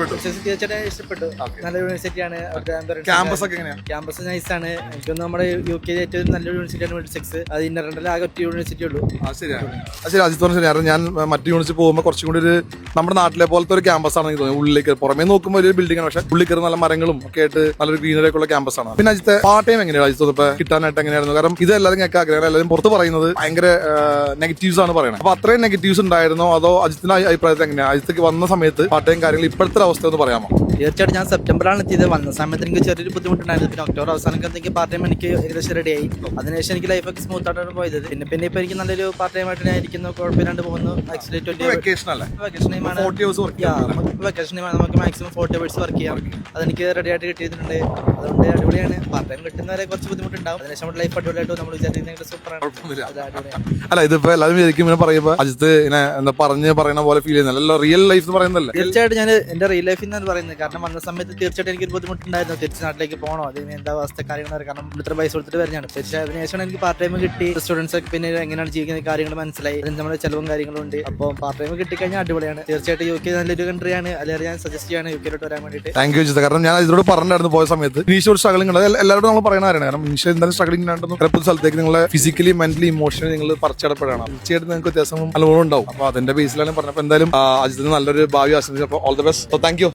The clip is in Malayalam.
തീർച്ചയായിട്ടും ഇഷ്ടപ്പെട്ടു. നല്ല യൂണിവേഴ്സിറ്റിയാണ്. ക്യാമ്പസ് നൈസാണ്. എനിക്കൊന്ന് നമ്മുടെ UK ഏറ്റവും നല്ല യൂണിവേഴ്സിറ്റിയാണ് മിഡ്സെക്സ്. അത് ഇന്റർനാഷണൽ ആകെ ഒറ്റ യൂണിവേഴ്സിറ്റി ഉള്ളൂ. ശരി അജിത് പറഞ്ഞ ശരി. ഞാൻ മറ്റു യൂണിവേഴ്സിറ്റി പോകുമ്പോൾ കുറച്ചും കൂടി ഒരു നമ്മുടെ നാട്ടിലെ പോലത്തെ ഒരു ക്യാമ്പസ് ആണെന്ന് തോന്നുന്നു. ഉള്ളിലേക്ക് പുറമേ നോക്കുമ്പോൾ ഒരു ബിൽഡിംഗ് ആണ്, പക്ഷേ ഉള്ളിൽ കയറി നല്ല മരങ്ങളും ഒക്കെ ആയിട്ട് നല്ലൊരു ഗ്രീനറി ഒക്കെ ഉള്ള ക്യാമ്പസ് ആണ്. പിന്നെ അജിത്തെ പാർട്ട് ടൈം എങ്ങനെയാണ് അജിത്ത് ഇപ്പൊ കിട്ടാനായിട്ട് എങ്ങനെയായിരുന്നു? കാരണം ഇത് എല്ലാവരും കേൾക്കാൻ ആഗ്രഹം, എല്ലാവരും പുറത്ത് പറയുന്നത് ഭയങ്കര നെഗറ്റീവ്സ് ആണ് പറയുന്നത്. അപ്പൊ അത്രയും നെഗറ്റീവ്സ് ഉണ്ടായിരുന്നോ അതോ അജിത്തിന്റെ അഭിപ്രായത്തിൽ എങ്ങനെയാണ്? അജിത്തേക്ക് വന്ന സമയത്ത് പാർട്ട് ടൈം കാര്യങ്ങൾ ഇപ്പോഴത്തെ അവസ്ഥ ഒന്ന് പറയാമോ? തീർച്ചയായിട്ടും ഞാൻ സെപ്റ്റംബറിലാണ് എത്തിയത്. വന്ന സമയത്ത് എനിക്ക് ചെറിയൊരു ബുദ്ധിമുട്ടുണ്ടായിരുന്നു. പിന്നെ ഒക്ടോബർ അവസാനത്തേക്ക് പാർട്ട് ടൈം എനിക്ക് ഏകദേശം റെഡിയായി. അതിനുശേഷം എനിക്ക് ലൈഫൊക്കെ സ്മൂത്ത് ആയിട്ടാണ് പോയത്. പിന്നെ ഇപ്പൊ എനിക്ക് നല്ലൊരു പാർട്ട് ടൈം ആയിട്ട് ഞാൻ ഇരിക്കുന്നു, കുഴപ്പമില്ലാണ്ട് പോകുന്നു. വെക്കേഷൻ നമുക്ക് മാക്സിമം 40 hours വർക്ക് ചെയ്യാം. അതെനിക്ക് റെഡി ആയിട്ട് കിട്ടിയിട്ടുണ്ട്. അതുകൊണ്ട് അടിപൊളിയാണ്. പാർട്ട് ടൈം കിട്ടുന്നവരെ കുറച്ച് ബുദ്ധിമുട്ടുണ്ടാവും. അതിനുശേഷം നമ്മുടെ ലൈഫ് അടിപൊളിയായിട്ട് നമ്മൾ വിചാരിക്കുന്നത് സൂപ്പറാണ്. അല്ല, ഇതിപ്പോ എല്ലാവരും ശരിക്കും പറയുമ്പോൾ അജിത്ത് എന്താ പറയുന്ന പോലെ ഫീൽ ചെയ്യുന്നില്ല. റിയൽ ലൈഫ് എന്ന് പറയുന്നല്ലേ? തീർച്ചയായിട്ടും ഞാൻ എന്റെ റിയൽ ലൈഫിൽ നിന്നാണ് പറയുന്നത്. കാരണം വന്ന സമയത്ത് തീർച്ചയായിട്ടും എനിക്ക് ബുദ്ധിമുട്ടുണ്ടായിരുന്നു. തിരിച്ച് നാട്ടിലേക്ക് പോകണോ, അതിന് എന്താ അവസ്ഥ കാര്യങ്ങൾ. കാരണം ഇത്ര പൈസ കൊടുത്തിട്ട് വരുന്നതാണ്. തീർച്ചയായും അതിനുശേഷം എനിക്ക് പാർട്ട് ടൈം കിട്ടി. സ്റ്റുഡൻസ് ഒക്കെ പിന്നെ എങ്ങനെയാണ് ജീവിക്കുന്ന കാര്യങ്ങൾ മനസ്സിലായി. അതിന് നമ്മുടെ ചെലവും കാര്യങ്ങളും ഉണ്ട്. അപ്പോൾ പാർട്ട് ടൈം കിട്ടിക്കഴിഞ്ഞാൽ അടിപൊളിയാണ്. തീർച്ചയായിട്ടും UK നല്ലൊരു കൺട്രിയാണ്. അല്ലെങ്കിൽ ഞാൻ സജസ്റ്റ് ചെയ്യാണ് UK വരാൻ വേണ്ടിയിട്ട്. Thank you Jith. കാരണം ഞാൻ ഇതിലൂടെ പറഞ്ഞിട്ടുണ്ടായിരുന്നു പോയ സമയത്ത് ഇനീഷ്യൽ സ്ട്രഗിളിംഗ് ഉണ്ട്. എല്ലാവരോടും നമ്മൾ പറയുന്ന കാര്യമാണ്. കാരണം ഇനീഷ്യൽ എന്തായാലും സ്ട്രഗിളിംഗ് ഉണ്ടെന്ന് ചിലപ്പോൾ സ്ഥലത്തേക്ക് നിങ്ങളെ ഫിസിക്കലി മെന്റലി ഇമോഷണലി നിങ്ങൾ പറിച്ചടപ്പെടാണ്. തീർച്ചയായിട്ടും നിങ്ങൾക്ക് വ്യത്യാസം അനുഭവം ഉണ്ടാവും. അപ്പോൾ അതിന്റെ ബേസിലാണ് പറഞ്ഞപ്പോൾ എന്തായാലും അജിത്തിന് നല്ലൊരു ഭാവി ആശംസിച്ചു. അപ്പോൾ all the best. Thank you.